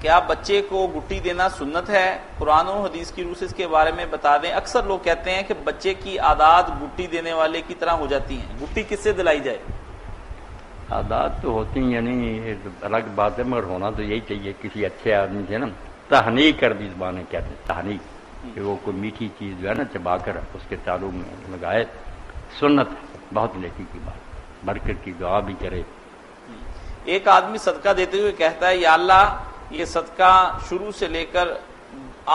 کیا بچے کو گٹی دینا سنت ہے؟ قرآن و حدیث کی روح سے اس کے بارے میں بتا دیں۔ اکثر لوگ کہتے ہیں کہ بچے کی عادات گٹی دینے والے کی طرح ہو جاتی ہیں، گٹی کس سے دلائی جائے؟ عادات تو ہوتی ہیں، یعنی الگ بات ہے، مگر ہونا تو یہی چاہیے کسی اچھے آدمی سے نا۔ تحنیک عربی زبان میں کہتے ہیں، تحنیک، کہ وہ کوئی میٹھی چیز جو ہے نا چبا کر اس کے تعلق میں لگائے، سنت ہے، بہت نیکی کی بات، برکت کی دعا بھی کرے۔ ایک آدمی صدقہ دیتے ہوئے کہتا ہے یا اللہ یہ صدقہ شروع سے لے کر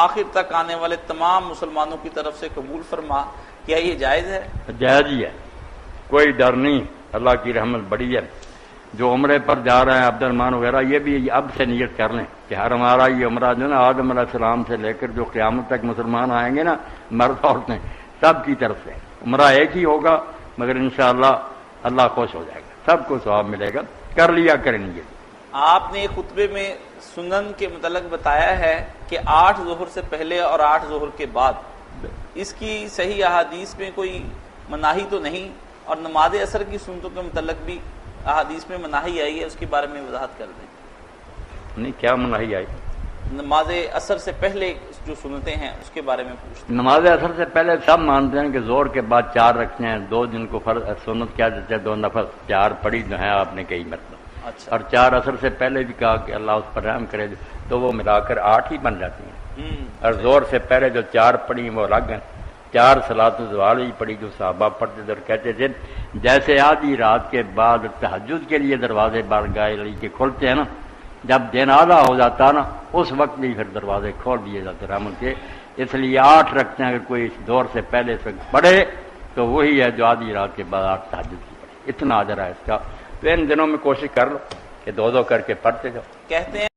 آخر تک آنے والے تمام مسلمانوں کی طرف سے قبول فرما، کیا یہ جائز ہے؟ جائز ہی ہے، کوئی ڈر نہیں، اللہ کی رحمت بڑی ہے۔ جو عمرے پر جا رہے ہیں عبد الرحمان وغیرہ، یہ بھی اب سے نیت کر لیں کہ ہر ہمارا یہ عمرہ جو نا آدم علیہ السلام سے لے کر جو قیامت تک مسلمان آئیں گے نا، مرد عورتیں، سب کی طرف سے عمرہ ایک ہی ہوگا، مگر انشاءاللہ اللہ خوش ہو جائے گا، سب کو ثواب ملے گا، کر لیا کریں گے۔ آپ نے ایک خطبے میں سنن کے متعلق بتایا ہے کہ 8 ظہر سے پہلے اور 8 ظہر کے بعد، اس کی صحیح احادیث میں کوئی مناہی تو نہیں؟ اور نماز عصر کی سنتوں کے متعلق بھی احادیث میں مناہی آئی ہے، اس کے بارے میں وضاحت کر دیں۔ نہیں، کیا مناہی آئی؟ نماز عصر سے پہلے جو سنتیں ہیں اس کے بارے میں پوچھتے ہیں۔ نماز عصر سے پہلے سب مانتے ہیں کہ زور کے بعد 4 رکھتے ہیں، 2 جن کو فرض سنت کیا دیتے ہیں، 2 نفل، 4 پڑھی جو ہیں آپ نے کئی مرتبہ، اچھا، اور 4 عصر سے پہلے بھی کہا کہ اللہ اس پر رحم کرے، تو وہ ملا کر 8 ہی بن جاتی ہیں۔ اور زور سے پہلے جو 4 پڑھی وہ الگ ہیں، 4 صلاۃ الزوال ہی پڑھی جو صحابہ پڑھتے تھے اور کہتے تھے جیسے آدھی رات کے بعد تہجد کے لیے دروازے بارگاہ علی کے کھولتے ہیں نا، جب دن آدھا ہو جاتا نا اس وقت بھی پھر دروازے کھول دیے جاتے رحمت کے، اس لیے 8 رکھتے ہیں، اگر کوئی دور سے پہلے سے پڑھے تو وہی ہے جو آدھی رات کے بعد 8 تہجد کی پڑھے، اتنا اجر ہے اس کا۔ تو ان دنوں میں کوشش کر لو کہ 2 کر کے پڑھتے جاؤ۔ کہتے ہیں